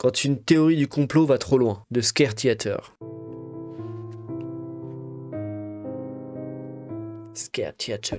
Quand une théorie du complot va trop loin, de Scare Theater. Scare Theater.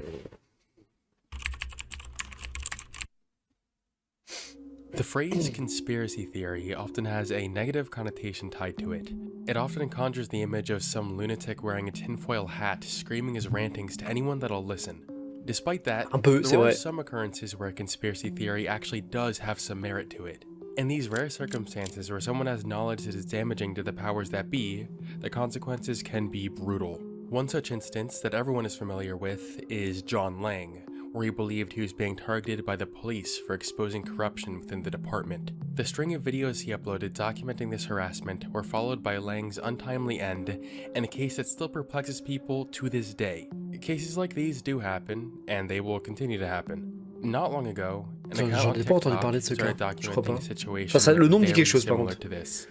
The phrase conspiracy theory often has a negative connotation tied to it. It often conjures the image of some lunatic wearing a tinfoil hat screaming his rantings to anyone that'll listen. Despite that, Un peu, c'est there are vrai. some occurrences where a conspiracy theory actually does have some merit to it. In these rare circumstances where someone has knowledge that is damaging to the powers that be, the consequences can be brutal. One such instance that everyone is familiar with is John Lang, where he believed he was being targeted by the police for exposing corruption within the department. The string of videos he uploaded documenting this harassment were followed by Lang's untimely end, in a case that still perplexes people to this day. Cases like these do happen, and they will continue to happen. Not long ago, an account on J'en ai pas entendu TikTok parler de ce cas, started je crois documenting pas. a situation Enfin, ça, le nom me dit very quelque chose par similar contre. to this.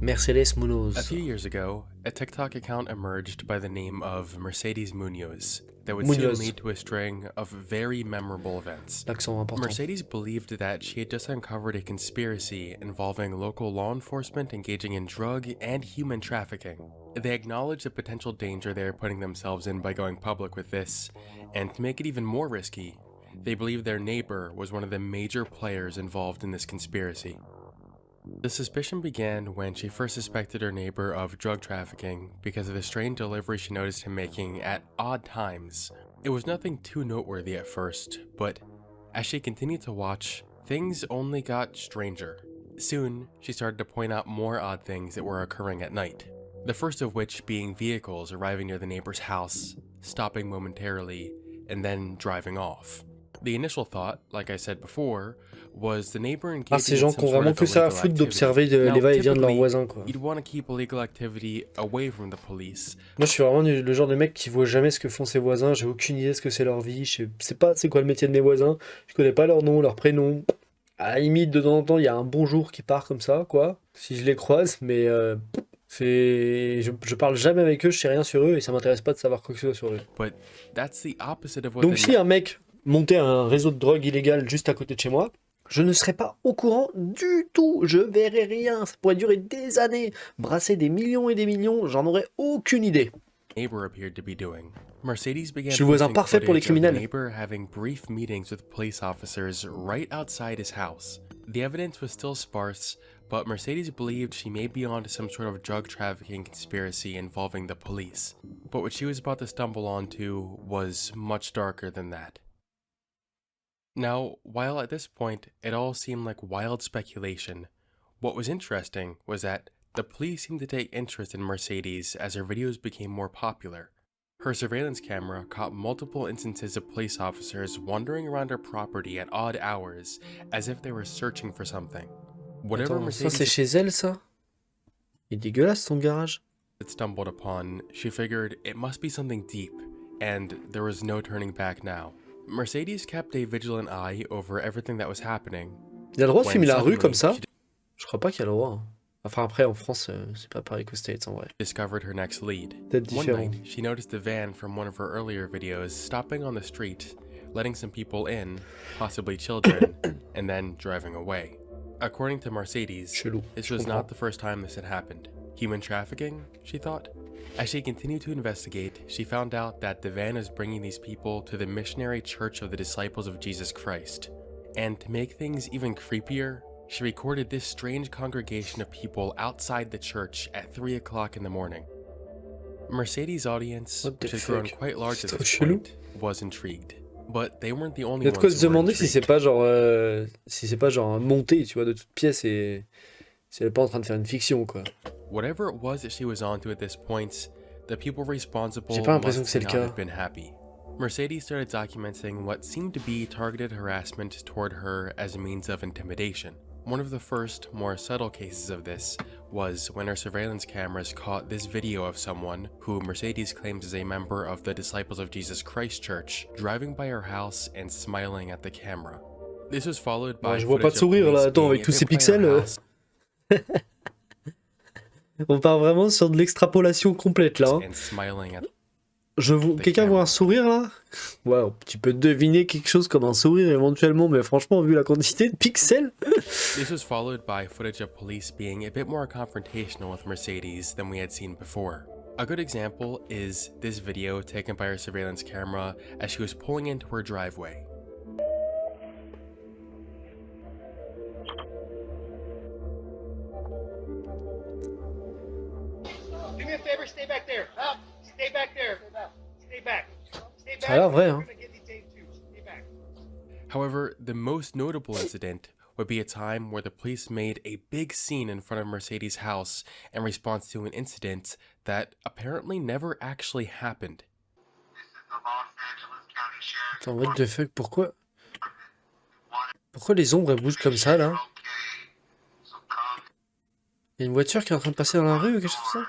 Mercedes A Munoz. few years ago, a TikTok account emerged by the name of Mercedes Munoz that would Munoz. soon lead to a string of very memorable events. L'accent important. Mercedes believed that she had just uncovered a conspiracy involving local law enforcement engaging in drug and human trafficking. They acknowledged the potential danger they are putting themselves in by going public with this, and to make it even more risky, they believed their neighbor was one of the major players involved in this conspiracy. The suspicion began when she first suspected her neighbor of drug trafficking because of the strange delivery she noticed him making at odd times. It was nothing too noteworthy at first, but as she continued to watch, things only got stranger. Soon, she started to point out more odd things that were occurring at night. The first of which being vehicles arriving near the neighbor's house, stopping momentarily, and then driving off. The initial thought, like I said before, was the neighbor engaging Ces in gens some qui ont sort vraiment of que ça à illegal foutre activity. d'observer Now, les va-et-vient de leurs typically, voisins, quoi. you'd want to keep illegal activity away from the police. Moi, je suis vraiment le genre de mec qui voit jamais ce que font ses voisins. J'ai aucune idée de ce que c'est leur vie. Je sais pas c'est quoi le métier de mes voisins. Je connais pas leur nom, leur prénom. À la limite, de temps en temps, il y a un bonjour qui part comme ça, quoi. Si je les croise, mais je parle jamais avec eux, je sais rien sur eux et ça m'intéresse pas de savoir quoi que ce soit sur eux. But that's the opposite of what Donc the si un mec montait un réseau de drogue illégal juste à côté de chez moi, je ne serais pas au courant du tout. Je verrais rien. Ça pourrait durer des années. Brasser des millions et des millions, j'en aurais aucune idée. neighbor appeared to be doing. Mercedes began Je suis le voisin posting parfait pour les footage of the criminels. neighbor having brief meetings with police officers right outside his house. The evidence was still sparse, but Mercedes believed she may be onto some sort of drug trafficking conspiracy involving the police. But what she was about to stumble onto was much darker than that. Now, while at this point it all seemed like wild speculation, what was interesting was that the police seemed to take interest in Mercedes as her videos became more popular. Her surveillance camera caught multiple instances of police officers wandering around her property at odd hours as if they were searching for something. Whatever Attends, ça c'est Mercedes chez elle, ça? Il est dégueulasse ton garage. had stumbled upon, she figured it must be something deep, and there was no turning back now. Mercedes kept a vigilant eye over everything that was happening. Il a le droit de when filmer la rue suddenly comme ça? she Je crois pas qu'il a le droit. Hein. Enfin après en France, c'est pas pareil qu'aux States en vrai. discovered her next lead. Peut-être One différent. night, she noticed a van from one of her earlier videos stopping on the street, letting some people in, possibly children, and then driving away. According to Mercedes, Chelou. this Je was comprends. not the first time this had happened. Human trafficking, she thought? As she continued to investigate, she found out that the van is bringing these people to the missionary church of the Disciples of Jesus Christ. And to make things even creepier, she recorded this strange congregation of people outside the church at 3 o'clock in the morning. Mercedes' audience, What the which had grown fuck? quite large at C'est this trop chelou. point, was intrigued. But they weren't the only Il y a de quoi ones se who were demander si c'est intrigued. pas genre un monté, tu vois, de toute pièce et si elle est pas en train de faire une fiction quoi. Whatever it was that she was onto at this point, the people responsible J'ai pas l'impression que must c'est le not cas. have been happy. Mercedes started documenting what seemed to be targeted harassment toward her as a means of intimidation. One of the first, more subtle cases of this was when her surveillance cameras caught this video of someone who Mercedes claims is a member of the Disciples of Jesus Christ Church driving by her house and smiling at the camera. This was followed by Je vois pas de footage of sourire là, police attends, being avec tous ces evacuated by her pixels. house On part vraiment sur de l'extrapolation complète là. Hein. and smiling at Quelqu'un voit un sourire là? Waouh, tu peux deviner quelque chose comme un sourire éventuellement, mais franchement, vu la quantité de pixels. This was followed by footage of police being a bit more confrontational with Mercedes than we had seen before. A good example is this video taken by her surveillance camera as she was pulling into her driveway. Do me a favor, stay back there. Stay back there. Stay back. Stay back. Ça a l'air vrai, hein. We're gonna get detained too. Stay back. However, the most notable incident would be a time where the police made a big scene in front of Mercedes' house in response to an incident that apparently never actually happened. Attends, what the fuck, pourquoi les ombres elles bougent comme ça là? Il y a une voiture qui est en train de passer dans la rue ou quelque chose comme ça?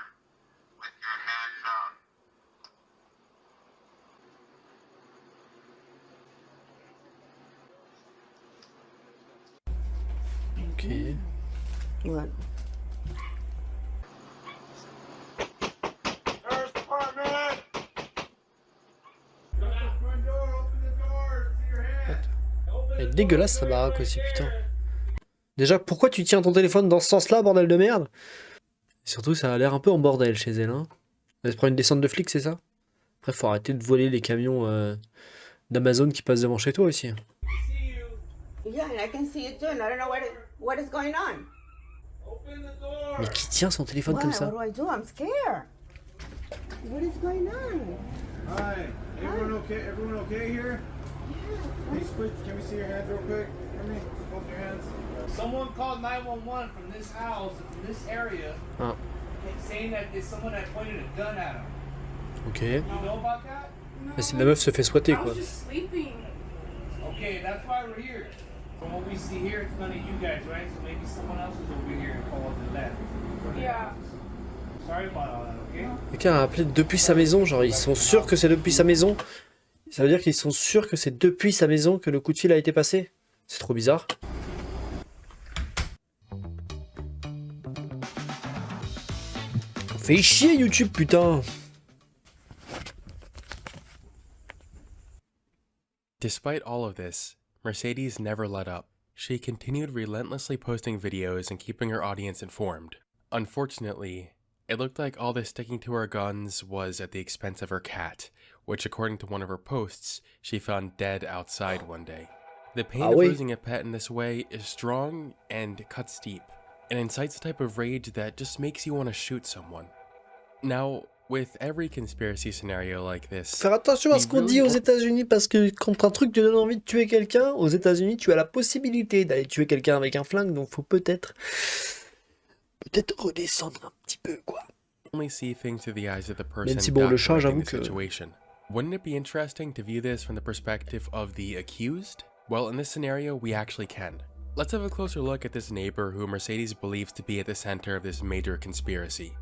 Ok. What? Sheriff's Department! Come out front door, open the door, see your hand. Elle est dégueulasse sa baraque aussi, putain. Déjà, pourquoi tu tiens ton téléphone dans ce sens-là, bordel de merde? Et surtout, ça a l'air un peu en bordel chez elle, hein. Elle se prend une descente de flic, c'est ça? Après, faut arrêter de voler les camions d'Amazon qui passent devant chez toi aussi. Yeah, and I can see it too, and I don't know what is going on. Open the door. Mais qui tient son téléphone Why? comme ça? What do I do? I'm scared. What is going on? Hi, everyone okay? Everyone okay here? Hey, split, can we see your hands real quick? For me, both your hands. Someone called 911 from this house, from this area, Ah, saying that there's someone that pointed a gun at him. ok. You know about that? Mais c'est la meuf se fait squatter quoi. Okay, that's why we're here. From what we see here, it's none of you guys, right? So maybe someone else is over here and called and left. Yeah. Sorry about all that, okay? Quelqu'un a appelé depuis sa maison, genre ils sont sûrs que c'est depuis sa maison. Ça veut dire qu'ils sont sûrs que c'est depuis sa maison que le coup de fil a été passé. C'est trop bizarre. Fais chier YouTube, putain. Despite all of this, Mercedes never let up. She continued relentlessly posting videos and keeping her audience informed. Unfortunately, it looked like all this sticking to her guns was at the expense of her cat, which according to one of her posts, she found dead outside one day. The pain of losing a pet in this way is strong and cuts deep, and incites a type of rage that just makes you want to shoot someone. Now, with every conspiracy scenario like this, Faire attention à ce qu'on dit aux États-Unis parce que quand un truc te donne envie de tuer quelqu'un, aux États-Unis, tu as la possibilité d'aller tuer quelqu'un avec un flingue, donc faut peut-être redescendre un petit peu quoi. only see things through the eyes of the person Même si bon, le chat, documenting j'avoue the que situation. Wouldn't it be interesting to view this from the perspective of the accused? Well, in this scenario, we actually can. Let's have a closer look at this neighbor who Mercedes believes to be at the center of this major conspiracy.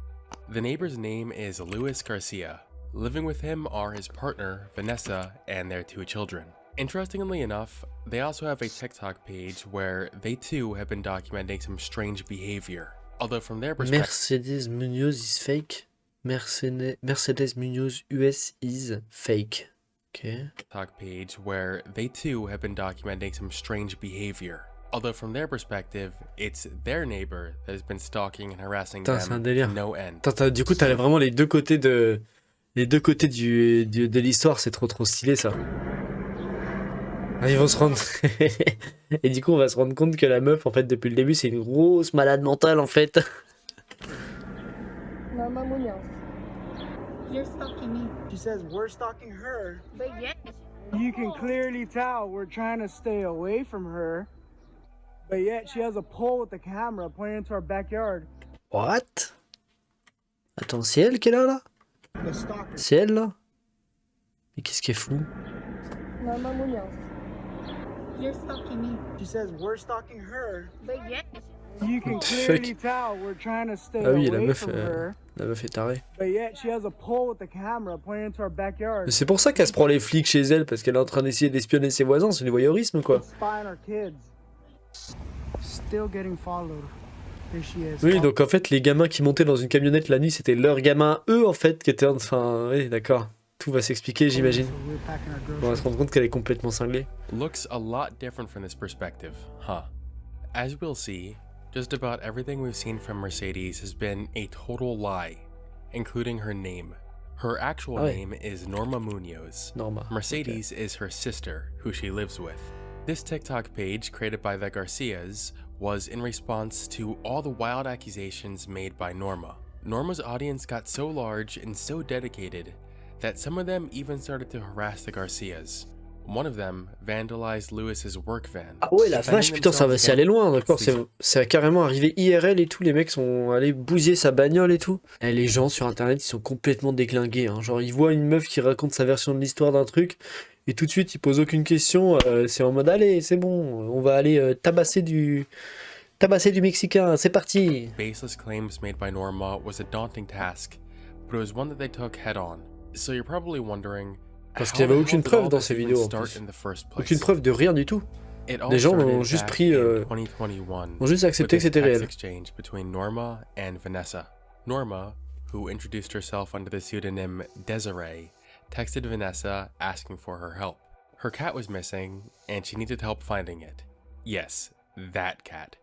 The neighbor's name is Luis Garcia. Living with him are his partner, Vanessa, and their 2 children. Interestingly enough, they also have a TikTok page where they too have been documenting some strange behavior. Although from their perspective, Mercedes Munoz is fake. Mercedes Munoz US is fake. Okay. TikTok page where they too have been documenting some strange behavior. Although from their perspective, it's their neighbor that has been stalking and harassing Putain, c'est un them délire. to no end. Du coup, t'as vraiment les deux côtés de l'histoire, c'est trop stylé ça. Ah, ils vont se rendre et du coup, on va se rendre compte que la meuf, en fait, depuis le début, c'est une grosse malade mentale en fait. Norma Munoz. You're stalking me. She says we're stalking her. But yes. You can clearly tell we're trying to stay away from her. But yet she has a pole with the camera pointing into our backyard. What? Attends, c'est elle qui est là? The stalker. C'est elle là? Mais qu'est-ce qui est fou? Norma Munoz. You're stalking me. She says we're stalking her. But yes. You can What the clearly fuck? tell we're trying to stay Ah oui, away from her. la meuf est tarée. But yet she has a pole with the camera pointing into our backyard. Mais c'est pour ça qu'elle se prend les flics chez elle, parce qu'elle est en train d'essayer d'espionner ses voisins, c'est du voyeurisme quoi. Spy on our kids. Still getting followed. Here she is. Oui, donc en fait, les gamins qui montaient dans une camionnette la nuit, c'était leurs gamins, eux en fait, qui étaient enfin. Oui, d'accord. Tout va s'expliquer, j'imagine. So we're packing our On va groceries. se rendre compte qu'elle est complètement cinglée. Looks a lot different from this perspective, huh? As we'll see, just about everything we've seen from Mercedes has been a total lie, including her name. Her actual Ah ouais. name is Norma Munoz. Norma. Mercedes is her sister, who she lives with. This TikTok page, created by the Garcias, was in response to all the wild accusations made by Norma. Norma's audience got so large and so dedicated that some of them even started to harass the Garcias. One of them vandalized Lewis's work van. Ah ouais, la defending vache, putain, ça va, themselves c'est allé loin, d'accord. against C'est carrément arrivé IRL et tout. Les mecs sont allés bousiller sa bagnole et tout. Et les gens sur internet, ils sont complètement déglingués. Hein. Genre, ils voient une meuf qui raconte sa version de l'histoire d'un truc. Et tout de suite, ils posent aucune question. C'est en mode, allez, c'est bon, on va aller tabasser du Mexicain, c'est parti. baseless claims made by Norma was a daunting task, but it was one that they took head on. So you're probably wondering, Parce how qu'il y avait the aucune hell did preuve all dans this ces even vidéos, en start plus. in the first place? Aucune preuve de rien du tout. It all Les gens started ont juste back pris, in 2021 ont juste accepté with que this c'était text réel. exchange between Norma and Vanessa. Norma, who introduced herself under the pseudonym Desiree, texted Vanessa asking for her help. Her cat was missing, and she needed help finding it. Yes, that cat.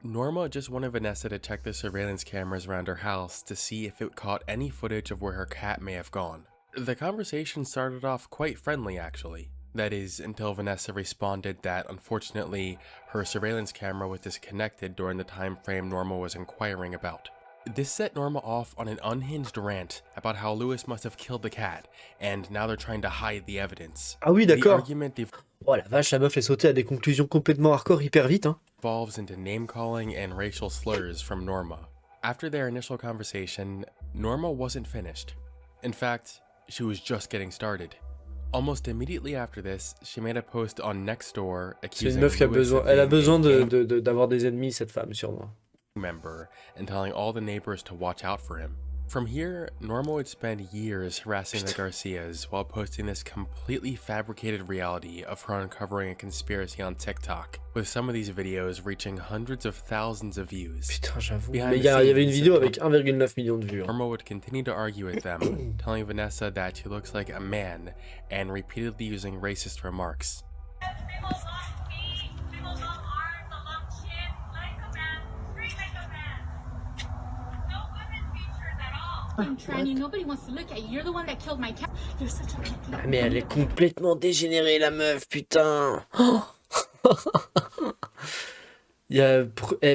Norma just wanted Vanessa to check the surveillance cameras around her house to see if it caught any footage of where her cat may have gone. The conversation started off quite friendly, actually. That is, until Vanessa responded that unfortunately her surveillance camera was disconnected during the time frame Norma was inquiring about. This set Norma off on an unhinged rant about how Lewis must have killed the cat, and now they're trying to hide the evidence. Ah oui, The d'accord. argument Oh la vache, la meuf est sautée à des conclusions complètement hardcore hyper vite. Hein. devolves into name-calling and racial slurs from Norma. After their initial conversation, Norma wasn't finished. In fact, she was just getting started. Almost immediately after this, she made a post on Nextdoor C'est accusing une meuf qui a Lewis besoin, of elle a being besoin a gang d'avoir des ennemis, cette femme, sûrement. member and telling all the neighbors to watch out for him. From here, Norma would spend years harassing the Garcias while posting this completely fabricated reality of her uncovering a conspiracy on TikTok, with some of these videos reaching hundreds of thousands of views. Putain, j'avoue. Behind Mais il the y avait une scenes, vidéo avec 1,9 million de vues. Hein. Norma would continue to argue with them, telling Vanessa that she looks like a man, and repeatedly using racist remarks. Tranny, nobody wants to look at you. You're the one that killed my cat. You're such a lucky. Ah, mais elle est complètement dégénérée, la meuf, putain. Elle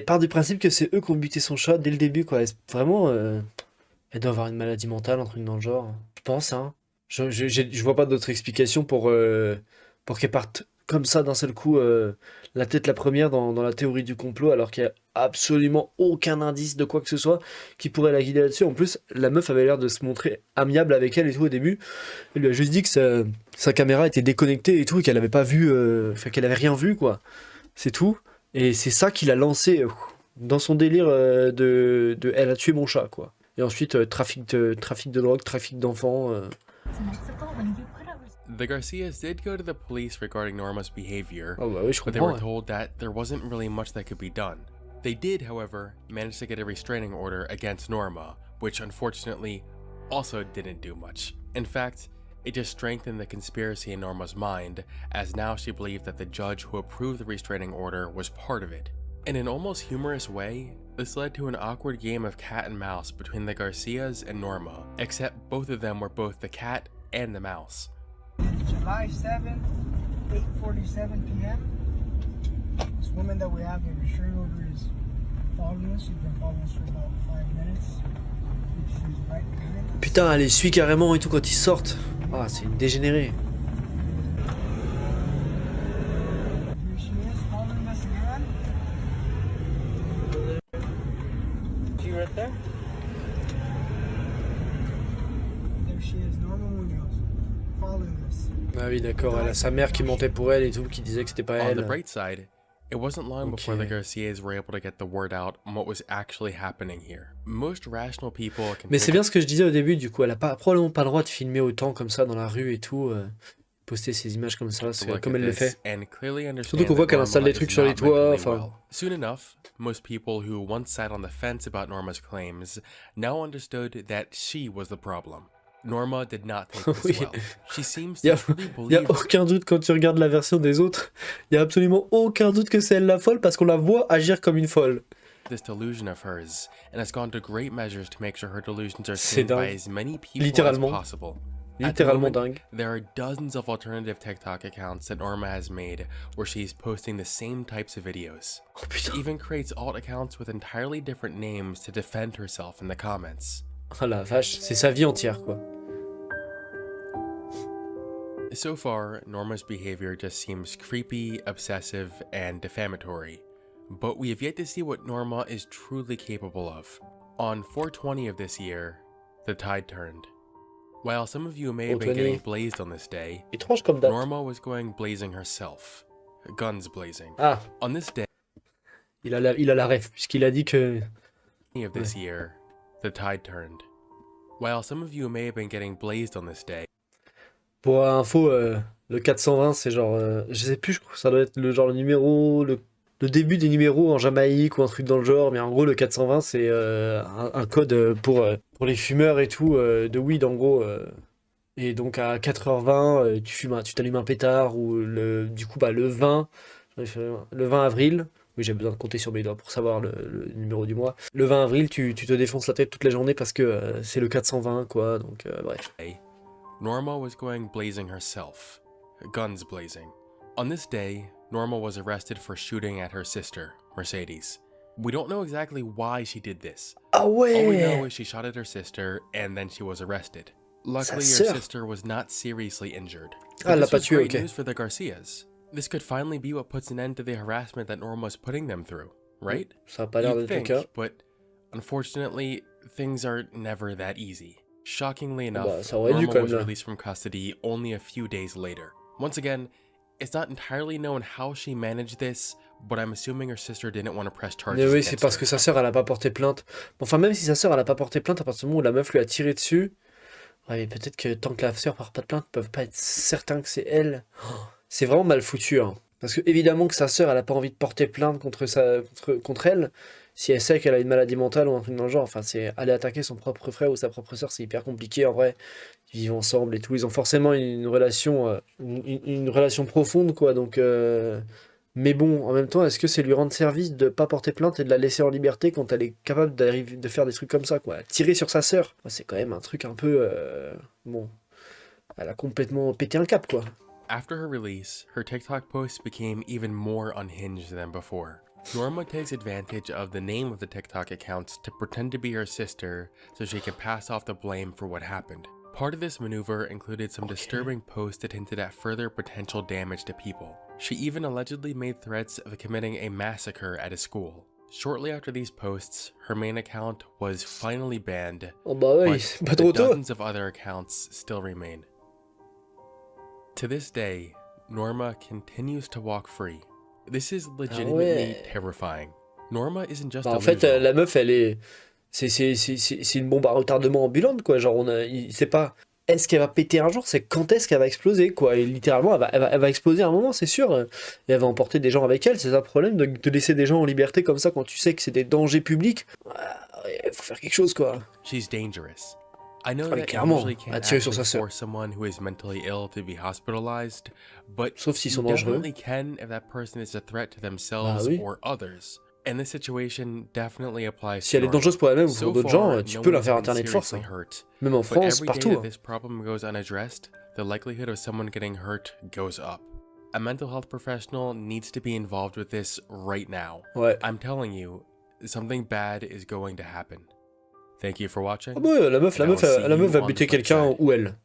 part du principe que c'est eux qui ont buté son chat dès le début, quoi. Vraiment, elle doit avoir une maladie mentale, un truc dans le genre. Je pense, hein. Je vois pas d'autre explication pour qu'elle parte comme ça d'un seul coup, la tête la première dans la théorie du complot, alors qu'il y a absolument aucun indice de quoi que ce soit qui pourrait la guider là-dessus. En plus, la meuf avait l'air de se montrer amiable avec elle et tout au début. Elle lui a juste dit que sa caméra était déconnectée et tout, et qu'elle avait pas vu, enfin qu'elle avait rien vu, quoi. C'est tout. Et c'est ça qui l'a lancé dans son délire de elle a tué mon chat, quoi. Et ensuite, trafic de drogue, trafic d'enfants. Mexico when you put a The Garcias did go to the police regarding Norma's behavior, Ah bah oui, je but they were comprends. told that there wasn't really much that could be done. They did, however, manage to get a restraining order against Norma, which unfortunately also didn't do much. In fact, it just strengthened the conspiracy in Norma's mind, as now she believed that the judge who approved the restraining order was part of it. In an almost humorous way, this led to an awkward game of cat and mouse between the Garcias and Norma, except both of them were both the cat and the mouse. July 7th, 8:47 p.m. This woman that we have in restraining order is following us. She's been following us for about 5 minutes. She's right behind. Putain, elle les suit carrément et tout quand ils sortent. Ah, c'est une dégénérée. Here she is following us again. She right there? There she is, Norma Munoz, following us. Ah oui, d'accord, elle a sa mère qui montait pour elle et tout, qui disait que c'était pas On the elle. bright side, it wasn't long before the Okay. Garcias were able to get the word out on what was actually happening here. Most rational people can Mais think c'est bien ce que je disais au début, du coup, elle a probablement pas le droit de filmer autant comme ça dans la rue et tout, poster ses images comme ça, to look comme at elle le this fait. and clearly Surtout understand qu'on voit that qu'elle installe Norma des trucs is sur les not toits, mentally enfin. well. Soon enough, most people who once sat on the fence about Norma's claims now understood that she was the problem. Norma did not take Oui. this well. She seems Il y to a, truly y a believe aucun doute quand tu regardes la version des autres. Il y a absolument aucun doute que c'est elle la folle parce qu'on la voit agir comme une folle. this delusion of hers and has gone to great measures to make sure her delusions are C'est seen by dingue. as many people as Littéralement. possible. At the Littéralement moment, dingue. there are dozens of alternative TikTok accounts that Norma has made where she's posting the same types of videos. Oh She putain. even creates alt accounts with entirely different names to defend herself in the comments. Oh la vache, c'est sa vie entière quoi. So far, Norma's behavior just seems creepy, obsessive, and defamatory. But we have yet to see what Norma is truly capable of. On 420 of this year, the tide turned. While some of you may have been 420. getting blazed on this day, Étrange comme date. Norma was going blazing herself. Guns blazing. Ah, On this day il a la ref puisqu'il a dit que... of this year, the tide turned. While some of you may have been getting blazed on this day, Pour info, le 420 c'est genre... je sais plus, je crois que ça doit être le genre le numéro... Le début des numéros en Jamaïque ou un truc dans le genre, mais en gros le 420 c'est un code pour les fumeurs et tout, de weed en gros. Et donc à 4h20, tu t'allumes un pétard, ou du coup le 20, le 20 avril, oui j'ai besoin de compter sur mes doigts pour savoir le numéro du mois. Le 20 avril tu te défonces la tête toute la journée parce que c'est le 420 quoi, donc bref. Norma was going blazing herself. Guns blazing. On this day, Norma was arrested for shooting at her sister, Mercedes. We don't know exactly why she did this. Ah All we know ouais. is she shot at her sister and then she was arrested. Luckily, Sa her sœur. sister was not seriously injured. Ah, elle l'a This pas was tuée, great ok. news for the Garcias. This could finally be what puts an end to the harassment that Norma was putting them through, right? Ça a pas l'air You'd d'être le think, cas. but unfortunately, things are never that easy. Shockingly Bah, enough, ça aurait dû Norma quand was même là. released from custody only a few days later. Once again, it's not entirely known how she managed this, but I'm assuming her sister didn't want to press charges Mais oui, c'est against parce her. que sa sœur, elle a pas porté plainte. Enfin, même si sa sœur, elle a pas porté plainte, à partir du moment où la meuf lui a tiré dessus, ouais, mais peut-être que tant que la sœur part pas de plainte, ils peuvent pas être certains que c'est elle. Oh, c'est vraiment mal foutu, hein. Parce que évidemment que sa sœur, elle a pas envie de porter plainte contre elle, si elle sait qu'elle a une maladie mentale ou un truc dans le genre. Enfin, c'est aller attaquer son propre frère ou sa propre sœur, c'est hyper compliqué en vrai. Ils vivent ensemble et tout, ils ont forcément une relation, une relation profonde, quoi. Donc, mais bon, en même temps, est-ce que c'est lui rendre service de pas porter plainte et de la laisser en liberté quand elle est capable de faire des trucs comme ça, quoi? Tirer sur sa sœur, c'est quand même un truc un peu, bon, elle a complètement pété un cap, quoi. After her release, her TikTok posts became even more unhinged than before. Norma takes advantage of the name of the TikTok accounts to pretend to be her sister so she can pass off the blame for what happened. Part of this maneuver included some disturbing posts that hinted at further potential damage to people. She even allegedly made threats of committing a massacre at a school. Shortly after these posts, her main account was finally banned, Oh bah oui, but c'est pas trop tôt. dozens of other accounts still remain. To this day, Norma continues to walk free. This is legitimately ouais. terrifying. Norma isn't just Bah, en fait, delusional. la meuf, elle est, c'est une bombe à retardement ambulante, quoi. Genre, c'est pas est-ce qu'elle va péter un jour, c'est quand est-ce qu'elle va exploser, quoi. Et littéralement, elle va exploser à un moment, c'est sûr. Et elle va emporter des gens avec elle. C'est ça le problème de laisser des gens en liberté comme ça quand tu sais que c'est des dangers publics. Il faut faire quelque chose, quoi. She's dangerous. I know Ah, mais that you clairement, usually elle a can't tiré sur actually sa sœur. force someone who is mentally ill to be hospitalized, but Sauf s'ils you sont dangereux. definitely can if that person is a threat to themselves Bah oui. or others. And this situation definitely applies Si to elle est Norma. dangereuse pour elle-même ou So pour d'autres far, gens, tu no peux la one's faire been interner de force, seriously hein. hurt. Même en But France, every partout, day hein. that this problem goes unaddressed, the likelihood of someone getting hurt goes up. A mental health professional needs to be involved with this right now. Ouais. I'm telling you, something bad is going to happen. Thank you for watching. Ah bah, la meuf and I will see la meuf you va on buter the flip quelqu'un side. ou elle.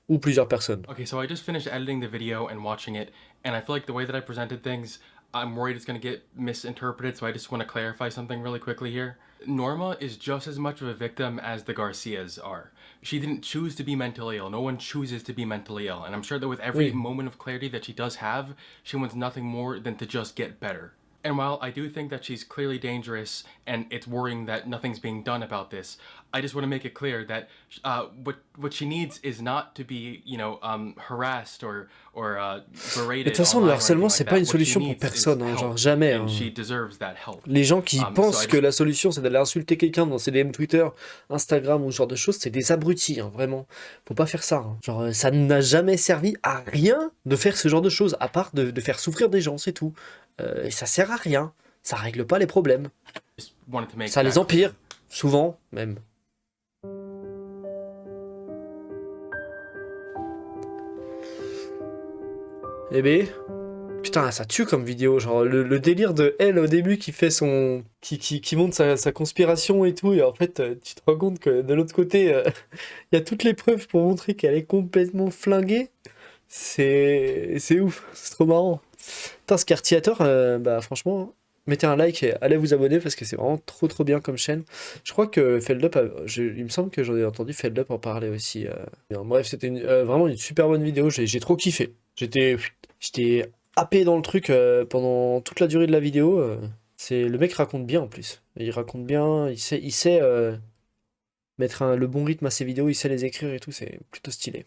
Ou plusieurs personnes. Okay, so I just finished editing the video and watching it, and I feel like the way that I presented things, I'm worried it's going to get misinterpreted, so I just want to clarify something really quickly here. Norma is just as much of a victim as the Garcias are. She didn't choose to be mentally ill. No one chooses to be mentally ill, and I'm sure that with every Oui. moment of clarity that she does have, she wants nothing more than to just get better. And while I do think that she's clearly dangerous and it's worrying that nothing's being done about this, I just want to make it clear that what she needs is not to be, harassed or De berated toute façon, le online or anything harcèlement, like c'est pas that. une What she solution pour needs is personne, hein, genre help, jamais. and Hein. she deserves that help. Les gens qui So pensent I que just la solution c'est d'aller insulter quelqu'un dans ses DM Twitter, Instagram ou ce genre de choses, c'est des abrutis, hein, vraiment. Faut pas faire ça. Hein. Genre, ça n'a jamais servi à rien de faire ce genre de choses, à part de faire souffrir des gens, c'est tout. Et ça sert à rien. Ça règle pas les problèmes. wanted to make Ça les that clear. empire, souvent même. Eh ben, putain, ça tue comme vidéo. Genre, le délire de elle au début qui fait son. Qui montre sa conspiration et tout. Et en fait, tu te rends compte que de l'autre côté, il y a toutes les preuves pour montrer qu'elle est complètement flinguée. C'est ouf. C'est trop marrant. Putain, ce Cartiator, bah franchement, mettez un like et allez vous abonner parce que c'est vraiment trop bien comme chaîne. Je crois que Feldup, il me semble que j'en ai entendu Feldup en parler aussi. Bien. Bref, c'était vraiment une super bonne vidéo. J'ai trop kiffé. J'étais happé dans le truc pendant toute la durée de la vidéo. Le mec raconte bien en plus. Il raconte bien, il sait mettre le bon rythme à ses vidéos, il sait les écrire et tout, c'est plutôt stylé.